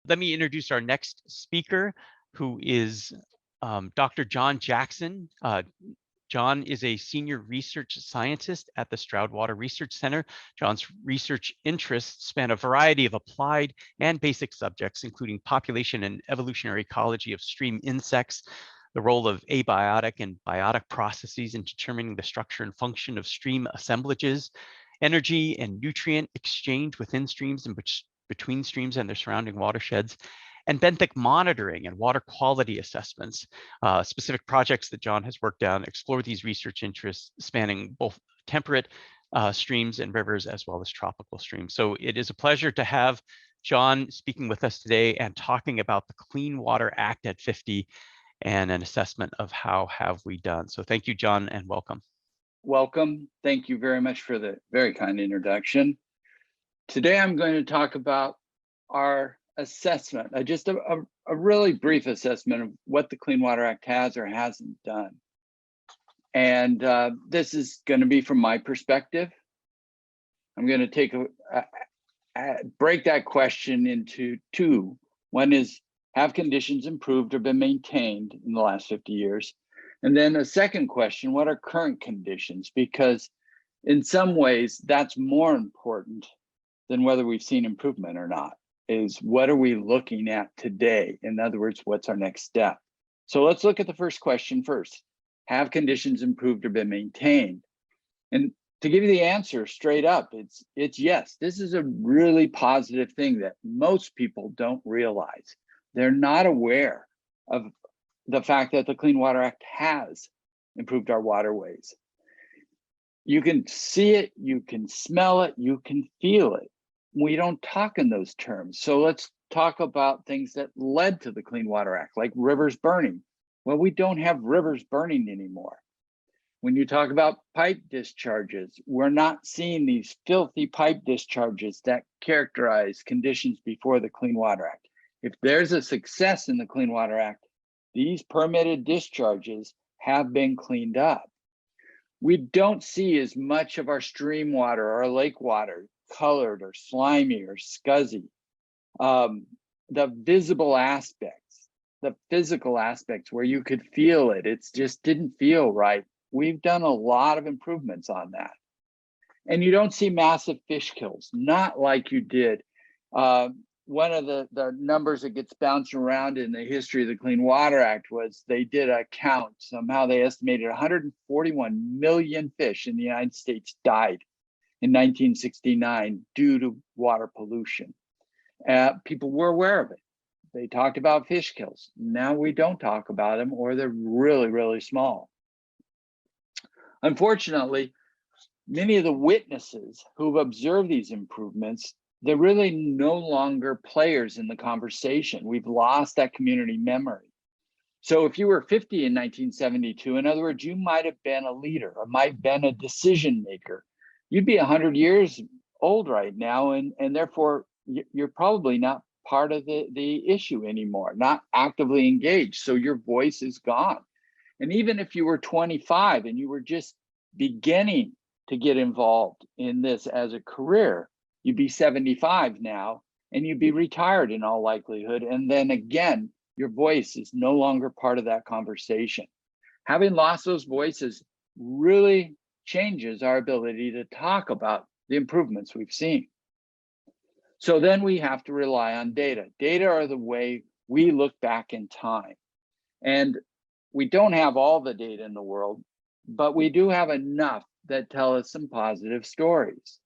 Let me introduce our next speaker, who is Dr. John Jackson. John is a senior research scientist at the Stroud Water Research Center. John's research interests span a variety of applied and basic subjects, including population and evolutionary ecology of stream insects, the role of abiotic and biotic processes in determining the structure and function of stream assemblages, energy and nutrient exchange within streams and between streams and their surrounding watersheds, and benthic monitoring and water quality assessments. Specific projects that John has worked on explore these research interests spanning both temperate streams and rivers as well as tropical streams. So it is a pleasure to have John speaking with us today and talking about the Clean Water Act at 50 and an assessment of how have we done. So thank you, John, and welcome. Welcome. Thank you very much for the very kind introduction. Today, I'm going to talk about our assessment, just a really brief assessment of what the Clean Water Act has or hasn't done. And this is going to be from my perspective. I'm going to take break that question into two. One is, have conditions improved or been maintained in the last 50 years? And then a second question, what are current conditions? Because in some ways, that's more important than whether we've seen improvement or not, is what are we looking at today? In other words, what's our next step? So let's look at the first question first. Have conditions improved or been maintained? And to give you the answer straight up, it's yes. This is a really positive thing that most people don't realize. They're not aware of the fact that the Clean Water Act has improved our waterways. You can see it, you can smell it, you can feel it. We don't talk in those terms. So let's talk about things that led to the Clean Water Act, like rivers burning. Well, we don't have rivers burning anymore. When you talk about pipe discharges, we're not seeing these filthy pipe discharges that characterize conditions before the Clean Water Act. If there's a success in the Clean Water Act, these permitted discharges have been cleaned up. We don't see as much of our stream water or our lake water colored or slimy or scuzzy. The visible aspects, the physical aspects where you could feel it, it just didn't feel right. We've done a lot of improvements on that. And you don't see massive fish kills, not like you did. One of the numbers that gets bounced around in the history of the Clean Water Act was they did a count. Somehow they estimated 141 million fish in the United States died in 1969 due to water pollution. People were aware of it. They talked about fish kills. Now we don't talk about them, or they're really, really small. Unfortunately, many of the witnesses who've observed these improvements, they're really no longer players in the conversation. We've lost that community memory. So if you were 50 in 1972, in other words, you might have been a leader or might have been a decision maker. You'd be 100 years old right now, and therefore you're probably not part of the issue anymore, not actively engaged. So your voice is gone. And even if you were 25 and you were just beginning to get involved in this as a career, you'd be 75 now, and you'd be retired in all likelihood. And then again, your voice is no longer part of that conversation. Having lost those voices really changes our ability to talk about the improvements we've seen. So then we have to rely on data. Data are the way we look back in time. And we don't have all the data in the world, but we do have enough that tell us some positive stories.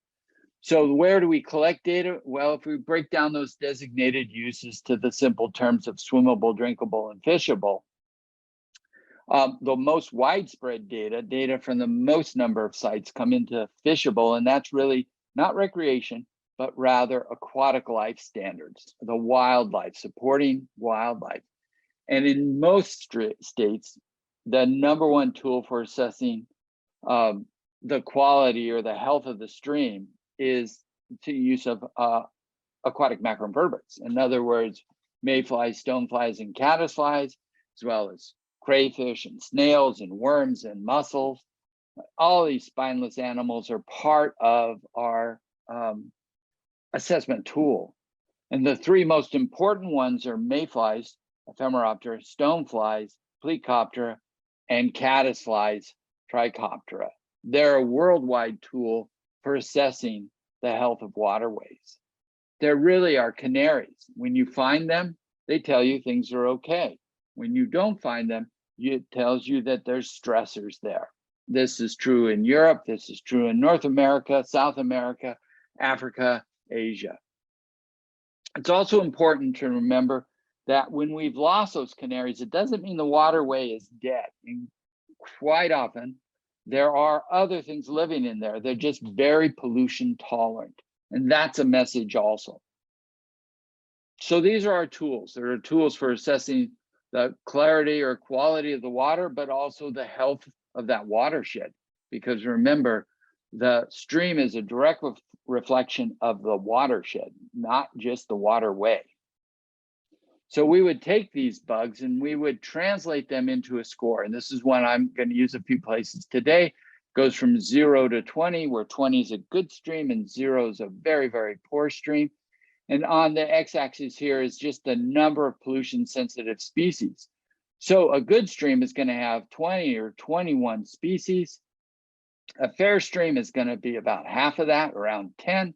So where do we collect data? Well, if we break down those designated uses to the simple terms of swimmable, drinkable, and fishable, the most widespread data from the most number of sites come into fishable, and that's really not recreation, but rather aquatic life standards, the wildlife, supporting wildlife. And in most states, the number one tool for assessing the quality or the health of the stream is the use of aquatic macroinvertebrates. In other words, mayflies, stoneflies, and caddisflies, as well as crayfish and snails and worms and mussels. All these spineless animals are part of our assessment tool. And the three most important ones are mayflies, Ephemeroptera, stoneflies, Plecoptera, and caddisflies, Trichoptera. They're a worldwide tool for assessing the health of waterways. They really are canaries. When you find them, they tell you things are okay. When you don't find them, it tells you that there's stressors there. This is true in Europe. This is true in North America, South America, Africa, Asia. It's also important to remember that when we've lost those canaries, it doesn't mean the waterway is dead. And quite often, there are other things living in there. They're just very pollution tolerant. And that's a message also. So these are our tools. There are tools for assessing the clarity or quality of the water, but also the health of that watershed. Because remember, the stream is a direct reflection of the watershed, not just the waterway. So we would take these bugs and we would translate them into a score. And this is one I'm going to use a few places today. It goes from 0 to 20, where 20 is a good stream and 0 is a very, very poor stream. And on the x-axis here is just the number of pollution sensitive species. So a good stream is going to have 20 or 21 species. A fair stream is going to be about half of that, around 10.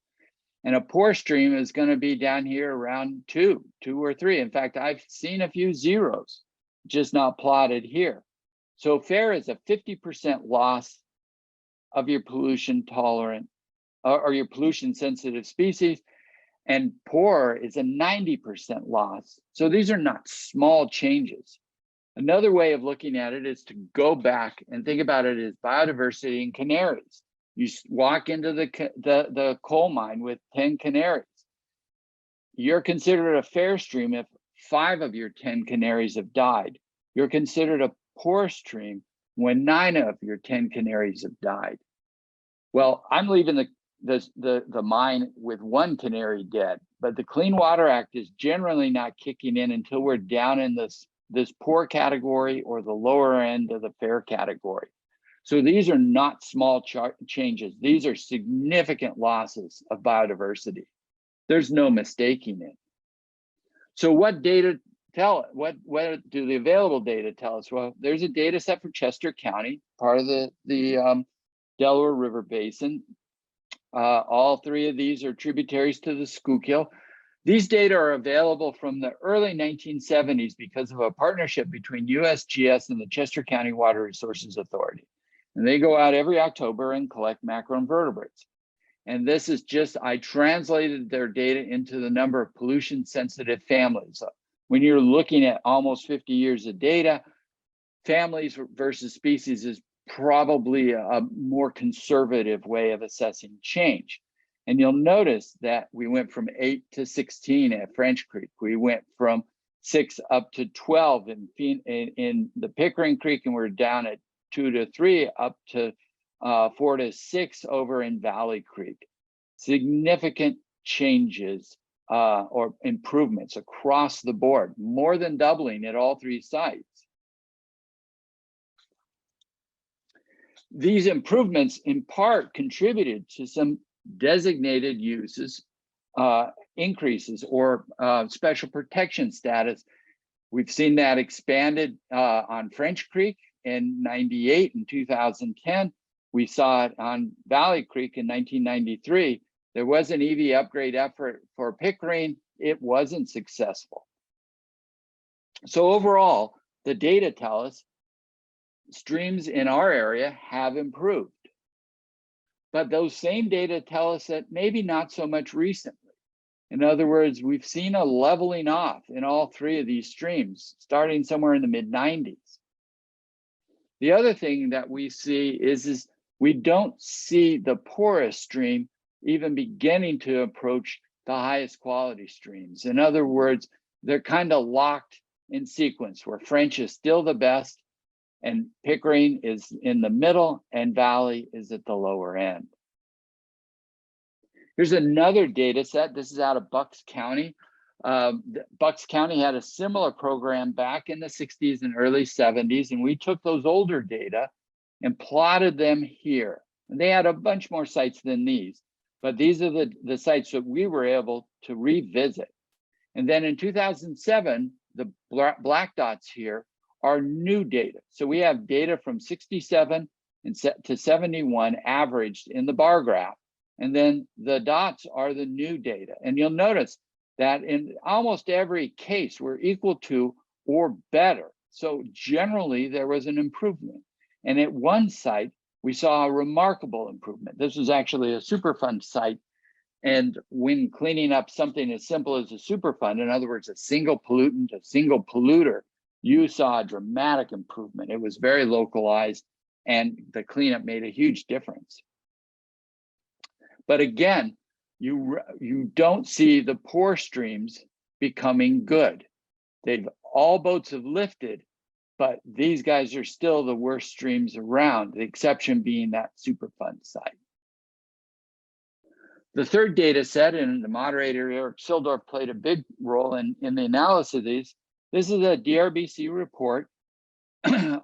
And a poor stream is going to be down here around 2 or 3. In fact, I've seen a few zeros, just not plotted here. So fair is a 50% loss of your pollution tolerant or your pollution sensitive species. And poor is a 90% loss. So these are not small changes. Another way of looking at it is to go back and think about it as biodiversity in canaries. You walk into the coal mine with 10 canaries. You're considered a fair stream if 5 of your 10 canaries have died. You're considered a poor stream when 9 of your 10 canaries have died. Well, I'm leaving the mine with 1 canary dead, but the Clean Water Act is generally not kicking in until we're down in this poor category or the lower end of the fair category. So these are not small changes. These are significant losses of biodiversity. There's no mistaking it. So what data tell, what do the available data tell us? Well, there's a data set for Chester County, part of the Delaware River Basin. All 3 of these are tributaries to the Schuylkill. These data are available from the early 1970s because of a partnership between USGS and the Chester County Water Resources Authority. And they go out every October and collect macroinvertebrates. And this is just, I translated their data into the number of pollution sensitive families. When you're looking at almost 50 years of data, families versus species is probably a more conservative way of assessing change. And you'll notice that we went from 8 to 16 at French Creek. We went from 6 up to 12 in the Pickering Creek, and we're down at 2 to 3 up to 4 to 6 over in Valley Creek. Significant changes or improvements across the board, more than doubling at all 3 sites. These improvements in part contributed to some designated uses, increases or special protection status. We've seen that expanded on French Creek in '98 and 2010. We saw it on Valley Creek in 1993. There was an EV upgrade effort for Pickering. It wasn't successful. So overall, the data tell us streams in our area have improved. But those same data tell us that maybe not so much recently. In other words, we've seen a leveling off in all 3 of these streams, starting somewhere in the mid-90s. The other thing that we see is we don't see the poorest stream even beginning to approach the highest quality streams. In other words, they're kind of locked in sequence where French is still the best and Pickering is in the middle and Valley is at the lower end. Here's another data set. This is out of Bucks County. Bucks County had a similar program back in the 60s and early 70s, and we took those older data and plotted them here. And they had a bunch more sites than these, but these are the sites that we were able to revisit. And then in 2007, the black dots here are new data. So we have data from 67 and to 71 averaged in the bar graph. And then the dots are the new data. And you'll notice that in almost every case, we're equal to or better. So generally, there was an improvement. And at one site, we saw a remarkable improvement. This was actually a Superfund site. And when cleaning up something as simple as a Superfund, in other words, a single pollutant, a single polluter, you saw a dramatic improvement. It was very localized, and the cleanup made a huge difference. But again, you don't see the poor streams becoming good. All boats have lifted, but these guys are still the worst streams around, the exception being that Superfund site. The third data set, and the moderator, Erik Silldorff, played a big role in the analysis of these. This is a DRBC report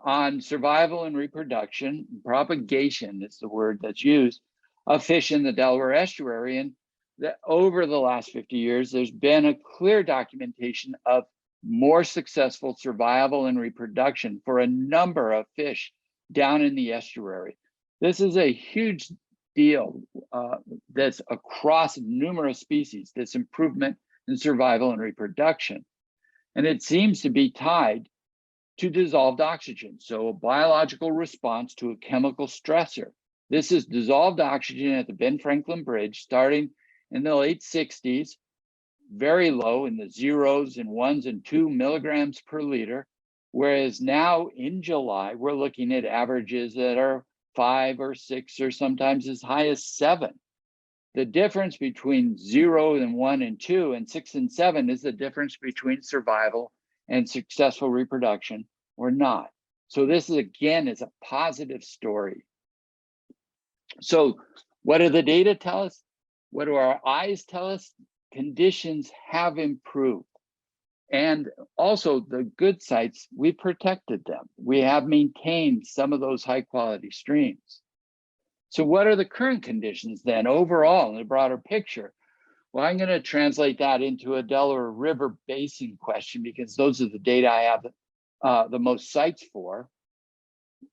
on survival and reproduction, propagation is the word that's used, of fish in the Delaware estuary. And that over the last 50 years, there's been a clear documentation of more successful survival and reproduction for a number of fish down in the estuary. This is a huge deal that's across numerous species, this improvement in survival and reproduction. And it seems to be tied to dissolved oxygen. So a biological response to a chemical stressor. This is dissolved oxygen at the Ben Franklin Bridge starting in the late 60s, very low in the 0s and 1s and 2 milligrams per liter. Whereas now in July, we're looking at averages that are 5 or 6 or sometimes as high as 7. The difference between 0 and 1 and 2 and 6 and 7 is the difference between survival and successful reproduction or not. So this is, again, is a positive story. So what do the data tell us? What do our eyes tell us? Conditions have improved. And also the good sites, we protected them. We have maintained some of those high quality streams. So what are the current conditions then overall in the broader picture? Well, I'm going to translate that into a Delaware River Basin question because those are the data I have the most sites for.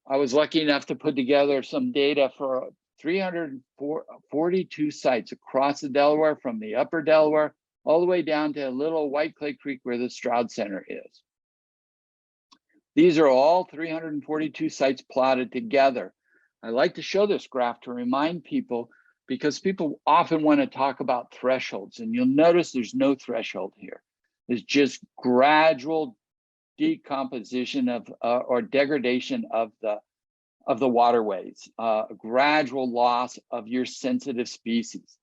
I was lucky enough to put together some data for 342 sites across the Delaware, from the upper Delaware all the way down to little White Clay Creek where the Stroud Center is. These are all 342 sites plotted together. I like to show this graph to remind people, because people often want to talk about thresholds, and you'll notice there's no threshold here. There's just gradual decomposition of or degradation of the waterways, a gradual loss of your sensitive species.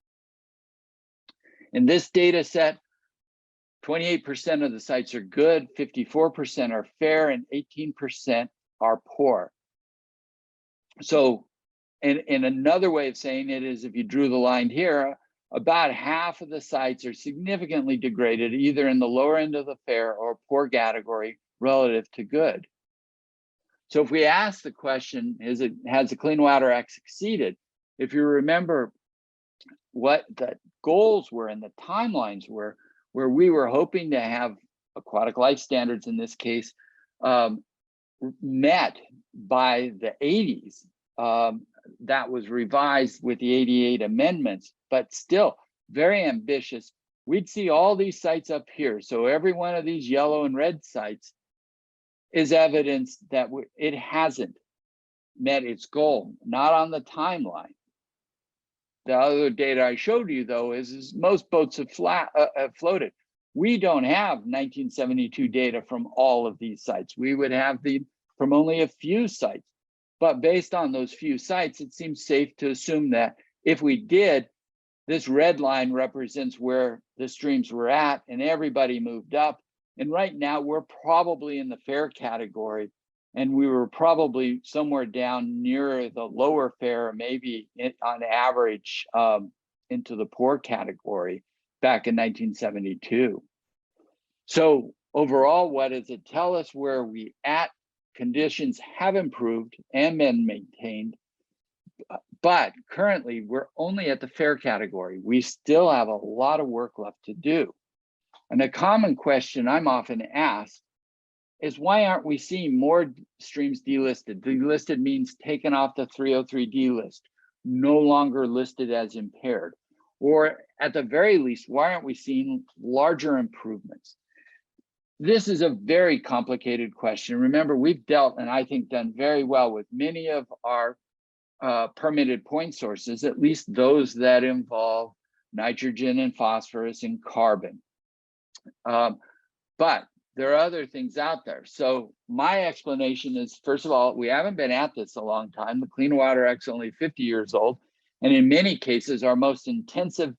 In this data set, 28% of the sites are good, 54% are fair, and 18% are poor. So, and another way of saying it is, if you drew the line here, about half of the sites are significantly degraded, either in the lower end of the fair or poor category relative to good. So if we ask the question, has the Clean Water Act succeeded? If you remember what the goals were and the timelines were, where we were hoping to have aquatic life standards, in this case, met by the 80s, that was revised with the 88 amendments, but still very ambitious. We'd see all these sites up here. So every one of these yellow and red sites is evidence that it hasn't met its goal, not on the timeline. The other data I showed you, though, is most boats have floated. We don't have 1972 data from all of these sites. We would have from only a few sites. But based on those few sites, it seems safe to assume that if we did, this red line represents where the streams were at, and everybody moved up. And right now, we're probably in the fair category, and we were probably somewhere down near the lower fair, maybe on average into the poor category back in 1972. So overall, what does it tell us? Where we at? Conditions have improved and been maintained, but currently we're only at the fair category. We still have a lot of work left to do. And a common question I'm often asked is, why aren't we seeing more streams delisted? Delisted means taken off the 303D list, no longer listed as impaired. Or at the very least, why aren't we seeing larger improvements? This is a very complicated question. Remember, we've dealt, and I think done very well with many of our permitted point sources, at least those that involve nitrogen and phosphorus and carbon. But there are other things out there. So my explanation is, first of all, we haven't been at this a long time. The Clean Water Act's only 50 years old. And in many cases, our most intensive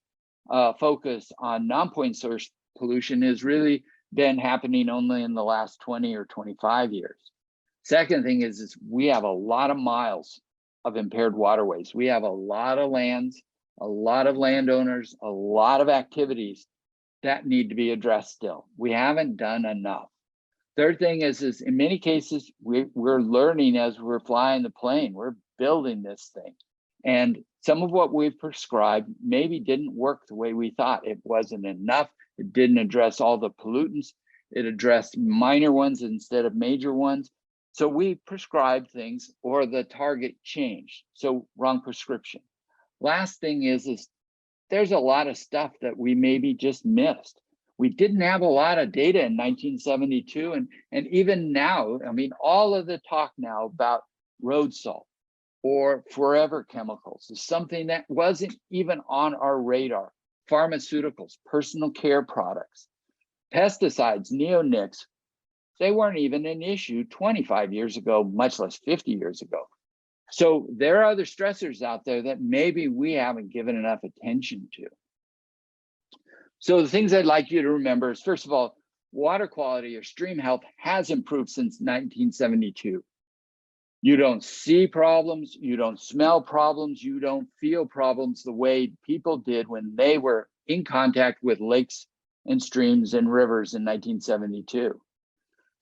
focus on non-point source pollution has really been happening only in the last 20 or 25 years. Second thing is we have a lot of miles of impaired waterways. We have a lot of lands, a lot of landowners, a lot of activities that need to be addressed still. We haven't done enough. Third thing is in many cases, we're learning as we're flying the plane. We're building this thing. And some of what we've prescribed maybe didn't work the way we thought. It wasn't enough. It didn't address all the pollutants. It addressed minor ones instead of major ones. So we prescribed things, or the target changed. So wrong prescription. Last thing is there's a lot of stuff that we maybe just missed. We didn't have a lot of data in 1972. And even now, I mean, all of the talk now about road salt or forever chemicals is something that wasn't even on our radar. Pharmaceuticals, personal care products, pesticides, neonics, they weren't even an issue 25 years ago, much less 50 years ago. So there are other stressors out there that maybe we haven't given enough attention to. So the things I'd like you to remember is, first of all, water quality or stream health has improved since 1972. You don't see problems, you don't smell problems, you don't feel problems the way people did when they were in contact with lakes and streams and rivers in 1972.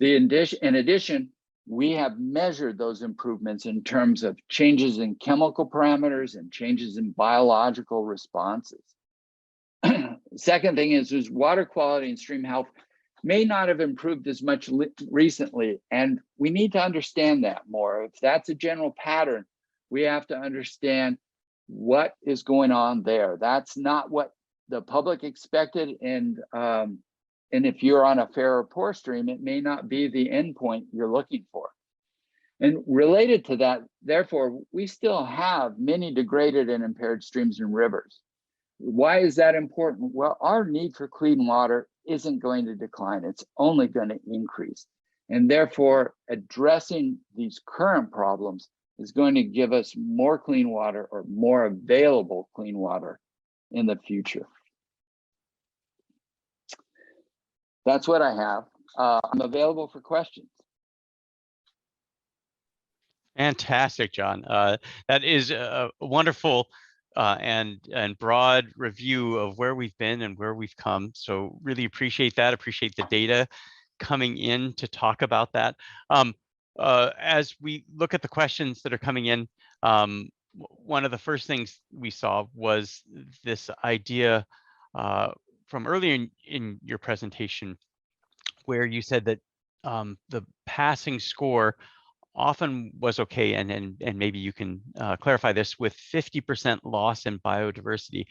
In addition, we have measured those improvements in terms of changes in chemical parameters and changes in biological responses. Second thing is water quality and stream health may not have improved as much recently, and we need to understand that more. If that's a general pattern, we have to understand what is going on there. That's not what the public expected, and if you're on a fair or poor stream, it may not be the endpoint you're looking for. And related to that, therefore, we still have many degraded and impaired streams and rivers. Why is that important? Well, our need for clean water isn't going to decline. It's only going to increase. And therefore, addressing these current problems is going to give us more clean water, or more available clean water in the future. That's what I have. I'm available for questions. Fantastic, John. That is a wonderful and broad review of where we've been and where we've come. So really appreciate that. Appreciate the data coming in to talk about that. As we look at the questions that are coming in, one of the first things we saw was this idea from earlier in your presentation, where you said that the passing score often was okay, and maybe you can clarify this, with 50% loss in biodiversity.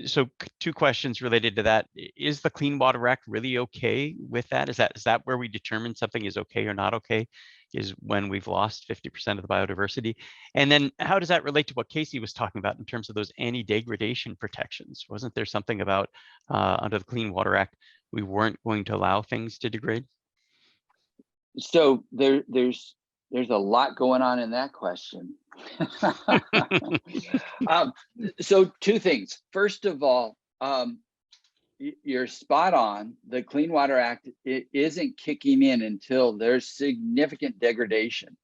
So two questions related to that. Is the Clean Water Act really okay with that? Is that where we determine something is okay or not okay, is when we've lost 50% of the biodiversity? And then how does that relate to what Casey was talking about in terms of those anti-degradation protections? Wasn't there something about under the Clean Water Act, we weren't going to allow things to degrade? So there's a lot going on in that question. So two things. First of all, you're spot on. The Clean Water Act, it isn't kicking in until there's significant degradation.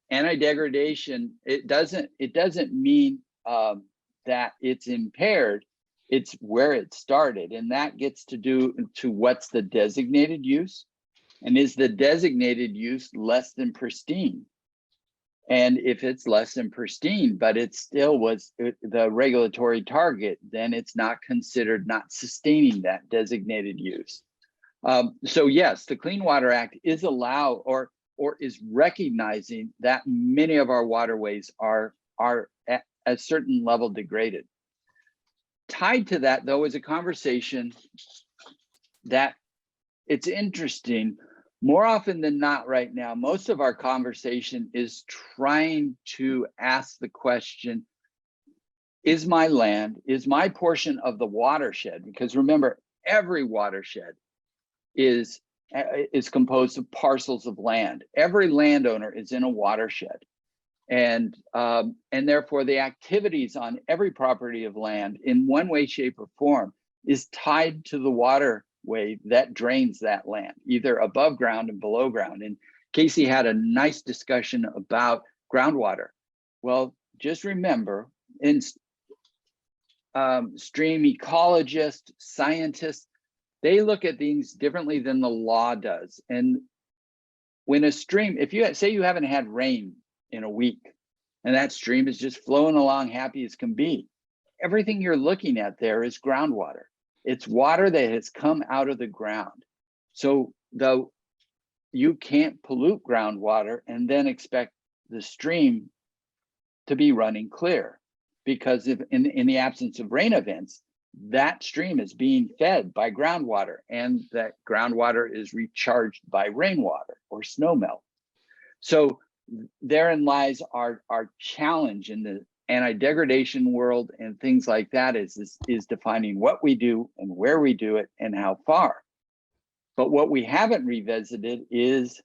Anti-degradation, it doesn't mean that it's impaired. It's where it started, and that gets to do to what's the designated use. And is the designated use less than pristine? And if it's less than pristine, but it still was the regulatory target, then it's not considered not sustaining that designated use. So yes, the Clean Water Act is or is recognizing that many of our waterways are at a certain level degraded. Tied to that, though, is a conversation that it's interesting. More often than not right now, most of our conversation is trying to ask the question, is my land, is my portion of the watershed, because remember, every watershed is composed of parcels of land. Every landowner is in a watershed. And therefore the activities on every property of land in one way, shape, or form is tied to the waterway that drains that land, either above ground and below ground. And Casey had a nice discussion about groundwater. Well, just remember, in stream ecologists, scientists, they look at things differently than the law does. And when a stream, if you say you haven't had rain in a week, and that stream is just flowing along happy as can be, everything you're looking at there is groundwater. It's water that has come out of the ground. So though you can't pollute groundwater and then expect the stream to be running clear, because if in the absence of rain events, that stream is being fed by groundwater, and that groundwater is recharged by rainwater or snowmelt. So therein lies our challenge in the anti-degradation world and things like that, is defining what we do and where we do it and how far. But what we haven't revisited is,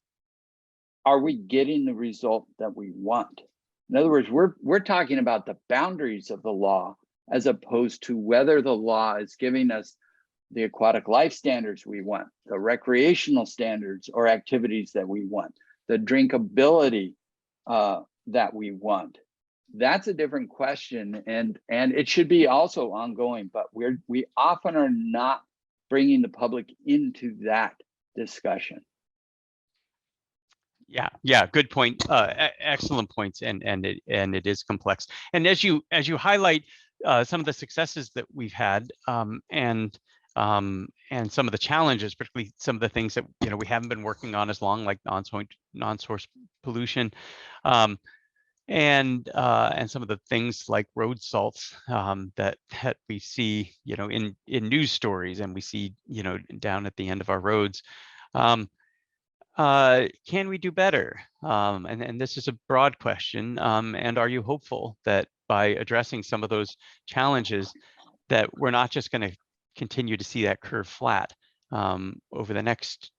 are we getting the result that we want? In other words, we're talking about the boundaries of the law, as opposed to whether the law is giving us the aquatic life standards we want, the recreational standards or activities that we want, the drinkability that we want. That's a different question, and it should be also ongoing, but we often are not bringing the public into that discussion. Yeah, good point. Excellent points, and it is complex. And as you highlight some of the successes that we've had, and some of the challenges, particularly some of the things that we haven't been working on as long, like non-source pollution, and some of the things like road salts that we see in news stories, and we see down at the end of our roads. Can we do better? And this is a broad question. And are you hopeful that by addressing some of those challenges, that we're not just going to continue to see that curve flat over the next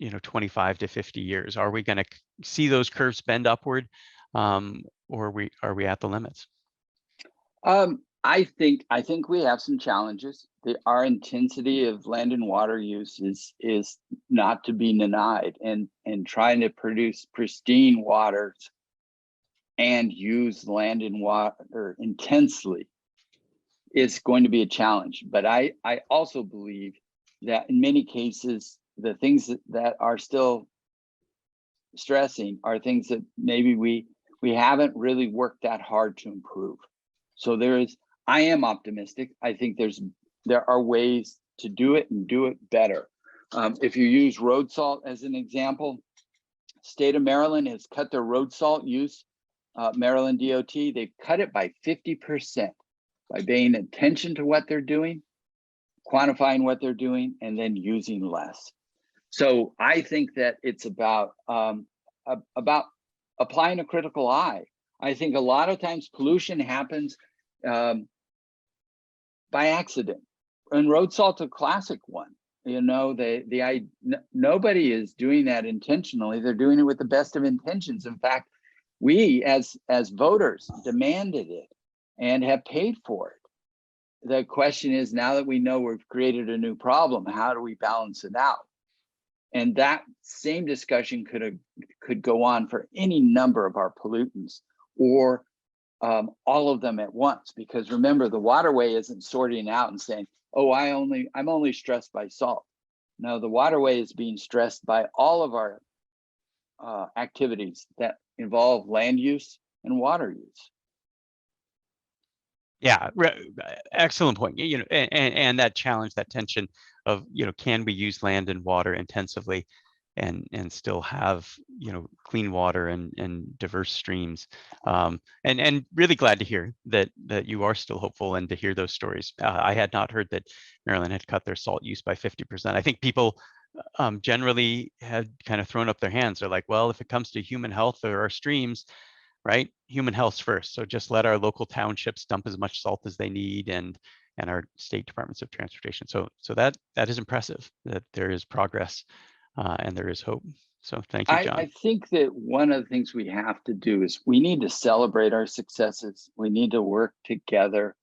25 to 50 years? Are we going to see those curves bend upward, or are we at the limits? I think we have some challenges. Our intensity of land and water use is not to be denied, and trying to produce pristine waters and use land and water intensely is going to be a challenge. But I also believe that in many cases, the things that are still stressing are things that maybe we haven't really worked that hard to improve. So I am optimistic. I think there are ways to do it and do it better. If you use road salt as an example, state of Maryland has cut their road salt use. Maryland DOT, they've cut it by 50% by paying attention to what they're doing, quantifying what they're doing, and then using less. So I think that it's about applying a critical eye. I think a lot of times pollution happens by accident, and road salt's a classic one. Nobody is doing that intentionally. They're doing it with the best of intentions. In fact, we as voters demanded it and have paid for it. The question is, now that we know we've created a new problem, how do we balance it out? And that same discussion could go on for any number of our pollutants, or all of them at once, because remember, the waterway isn't sorting out and saying, oh, I'm only stressed by salt. No, the waterway is being stressed by all of our activities that involve land use and water use. Yeah, excellent point. And that challenge, that tension of, can we use land and water intensively and still have, clean water and diverse streams. And really glad to hear that you are still hopeful and to hear those stories. I had not heard that Maryland had cut their salt use by 50%. I think people generally had kind of thrown up their hands. They're like, well, if it comes to human health or our streams, right? Human health first. So just let our local townships dump as much salt as they need, and our state departments of transportation. So that is impressive that there is progress and there is hope. So thank you, John. I think that one of the things we have to do is we need to celebrate our successes. We need to work together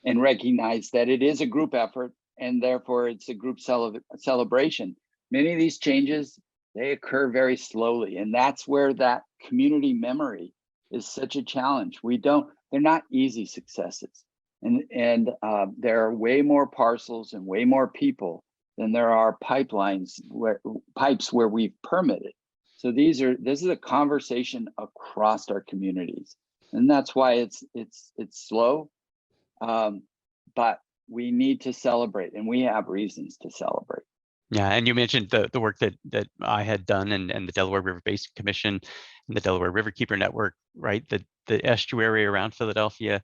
and recognize that it is a group effort, and therefore it's a group celebration. Many of these changes, they occur very slowly, and that's where that community memory is such a challenge. They're not easy successes. And there are way more parcels and way more people than there are pipes where we've permitted. So this is a conversation across our communities. And that's why it's slow, but we need to celebrate, and we have reasons to celebrate. Yeah, and you mentioned the work that I had done and the Delaware River Basin Commission and the Delaware Riverkeeper Network, right? The estuary around Philadelphia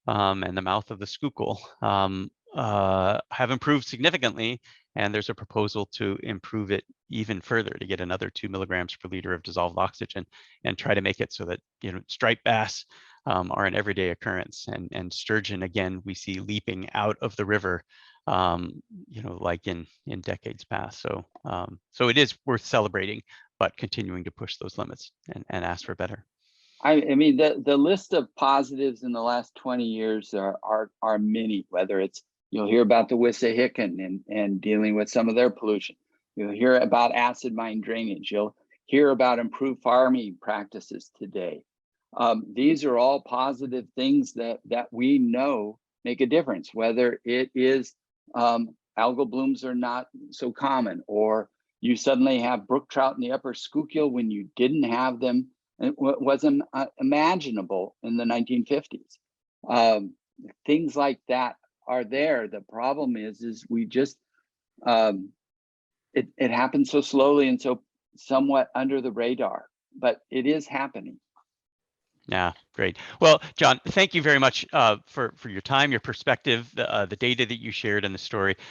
and the mouth of the Schuylkill have improved significantly, and there's a proposal to improve it even further to get another 2 milligrams per liter of dissolved oxygen and try to make it so that striped bass are an everyday occurrence, and sturgeon, again, we see leaping out of the river like in decades past. So so it is worth celebrating, but continuing to push those limits and ask for better. I mean, the list of positives in the last 20 years are many. Whether it's, you'll hear about the Wissahickon and dealing with some of their pollution. You'll hear about acid mine drainage. You'll hear about improved farming practices today. These are all positive things that we know make a difference, whether it is algal blooms are not so common, or you suddenly have brook trout in the upper Schuylkill when you didn't have them. It wasn't imaginable in the 1950s. Things like that are there. The problem is we just, it happens so slowly and so somewhat under the radar, but it is happening. Yeah, great. Well, John, thank you very much for your time, your perspective, the data that you shared, and the story.